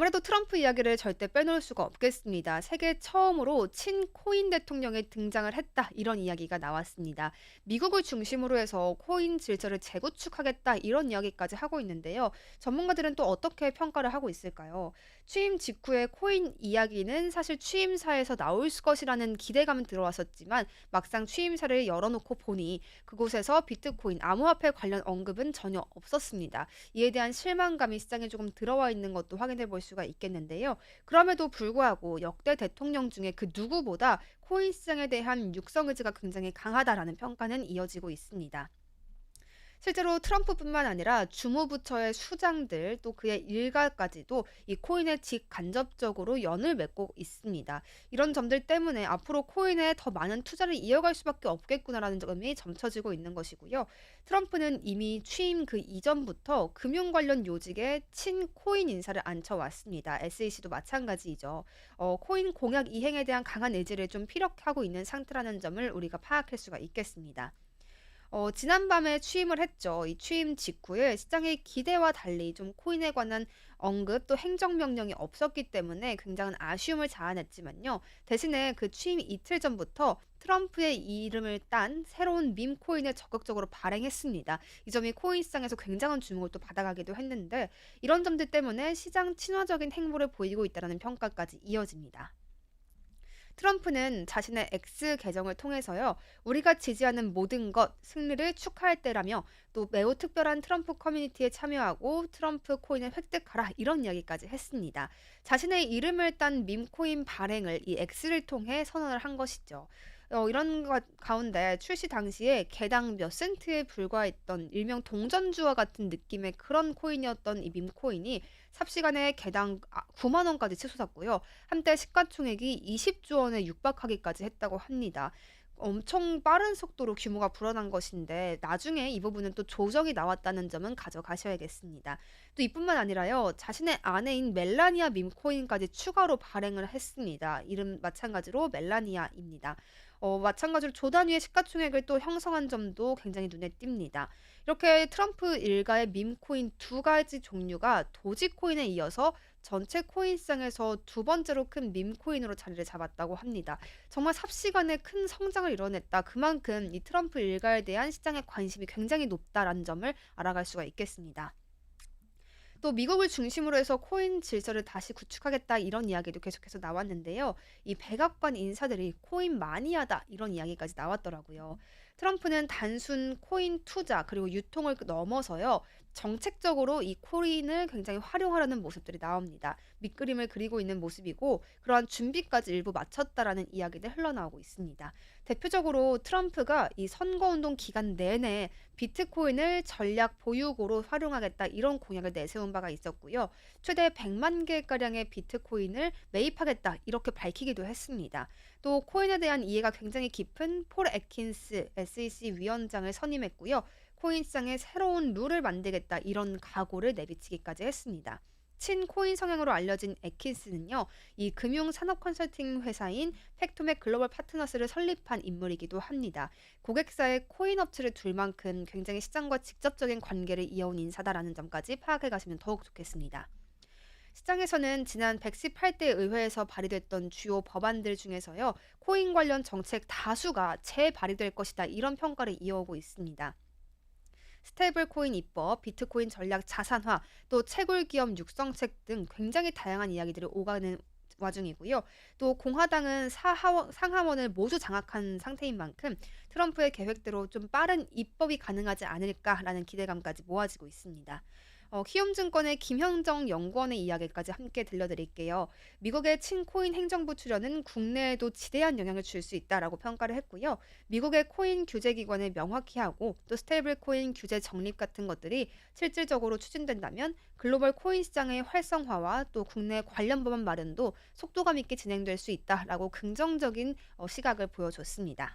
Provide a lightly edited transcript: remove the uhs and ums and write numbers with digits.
아무래도 트럼프 이야기를 절대 빼놓을 수가 없겠습니다. 세계 처음으로 친코인 대통령이 등장을 했다. 이런 이야기가 나왔습니다. 미국을 중심으로 해서 코인 질서를 재구축하겠다. 이런 이야기까지 하고 있는데요. 전문가들은 또 어떻게 평가를 하고 있을까요? 취임 직후에 코인 이야기는 사실 취임사에서 나올 것이라는 기대감은 들어왔었지만 막상 취임사를 열어놓고 보니 그곳에서 비트코인, 암호화폐 관련 언급은 전혀 없었습니다. 이에 대한 실망감이 시장에 조금 들어와 있는 것도 확인해 볼 수가 있겠는데요. 그럼에도 불구하고 역대 대통령 중에 그 누구보다 코인 시장에 대한 육성 의지가 굉장히 강하다라는 평가는 이어지고 있습니다. 실제로 트럼프뿐만 아니라 주무부처의 수장들 또 그의 일가까지도 이 코인에 직간접적으로 연을 맺고 있습니다. 이런 점들 때문에 앞으로 코인에 더 많은 투자를 이어갈 수밖에 없겠구나라는 점이 점쳐지고 있는 것이고요. 트럼프는 이미 취임 그 이전부터 금융 관련 요직에 친코인 인사를 앉혀왔습니다. SEC도 마찬가지이죠. 코인 공약 이행에 대한 강한 의지를 좀 피력하고 있는 상태라는 점을 우리가 파악할 수가 있겠습니다. 지난밤에 취임을 했죠. 이 취임 직후에 시장의 기대와 달리 좀 코인에 관한 언급 또 행정명령이 없었기 때문에 굉장한 아쉬움을 자아냈지만요. 대신에 그 취임 이틀 전부터 트럼프의 이름을 딴 새로운 밈 코인을 적극적으로 발행했습니다. 이 점이 코인 시장에서 굉장한 주목을 또 받아가기도 했는데 이런 점들 때문에 시장 친화적인 행보를 보이고 있다는 평가까지 이어집니다. 트럼프는 자신의 X 계정을 통해서요, 우리가 지지하는 모든 것, 승리를 축하할 때라며 또 매우 특별한 트럼프 커뮤니티에 참여하고 트럼프 코인을 획득하라 이런 이야기까지 했습니다. 자신의 이름을 딴 밈코인 발행을 이 X를 통해 선언을 한 것이죠. 이런 것 가운데 출시 당시에 개당 몇 센트에 불과했던 일명 동전주와 같은 느낌의 그런 코인이었던 이 밈코인이 삽시간에 개당 9만 원까지 치솟았고요. 한때 시가총액이 20조 원에 육박하기까지 했다고 합니다. 엄청 빠른 속도로 규모가 불어난 것인데 나중에 이 부분은 또 조정이 나왔다는 점은 가져가셔야겠습니다. 또 이뿐만 아니라요. 자신의 아내인 멜라니아 밈코인까지 추가로 발행을 했습니다. 이름 마찬가지로 멜라니아입니다. 마찬가지로 조 단위의 시가총액을 또 형성한 점도 굉장히 눈에 띕니다. 이렇게 트럼프 일가의 밈코인 두 가지 종류가 도지코인에 이어서 전체 코인 시장에서 두 번째로 큰 밈코인으로 자리를 잡았다고 합니다. 정말 삽시간에 큰 성장을 이뤄냈다. 그만큼 이 트럼프 일가에 대한 시장의 관심이 굉장히 높다라는 점을 알아갈 수가 있겠습니다. 또 미국을 중심으로 해서 코인 질서를 다시 구축하겠다 이런 이야기도 계속해서 나왔는데요. 이 백악관 인사들이 코인 마니아다 이런 이야기까지 나왔더라고요. 트럼프는 단순 코인 투자 그리고 유통을 넘어서요. 정책적으로 이 코인을 굉장히 활용하려는 모습들이 나옵니다. 밑그림을 그리고 있는 모습이고 그러한 준비까지 일부 마쳤다라는 이야기들 흘러나오고 있습니다. 대표적으로 트럼프가 이 선거운동 기간 내내 비트코인을 전략 보유고로 활용하겠다 이런 공약을 내세운 바가 있었고요. 최대 100만 개가량의 비트코인을 매입하겠다 이렇게 밝히기도 했습니다. 또 코인에 대한 이해가 굉장히 깊은 폴 애킨스 SEC 위원장을 선임했고요. 코인 시장에 새로운 룰을 만들겠다 이런 각오를 내비치기까지 했습니다. 친코인 성향으로 알려진 애킨스는요, 이 금융산업 컨설팅 회사인 팩토맥 글로벌 파트너스를 설립한 인물이기도 합니다. 고객사의 코인 업체를 둘 만큼 굉장히 시장과 직접적인 관계를 이어온 인사다라는 점까지 파악해 가시면 더욱 좋겠습니다. 시장에서는 지난 118대 의회에서 발의됐던 주요 법안들 중에서요, 코인 관련 정책 다수가 재발의될 것이다 이런 평가를 이어오고 있습니다. 스테이블 코인 입법, 비트코인 전략 자산화, 또 채굴 기업 육성책 등 굉장히 다양한 이야기들이 오가는 와중이고요. 또 공화당은 상하원을 모두 장악한 상태인 만큼 트럼프의 계획대로 좀 빠른 입법이 가능하지 않을까라는 기대감까지 모아지고 있습니다. 키움증권의 김현정 연구원의 이야기까지 함께 들려드릴게요. 미국의 친코인 행정부 출연은 국내에도 지대한 영향을 줄 수 있다라고 평가를 했고요. 미국의 코인 규제 기관을 명확히 하고 또 스테이블 코인 규제 정립 같은 것들이 실질적으로 추진된다면 글로벌 코인 시장의 활성화와 또 국내 관련 법안 마련도 속도감 있게 진행될 수 있다라고 긍정적인 시각을 보여줬습니다.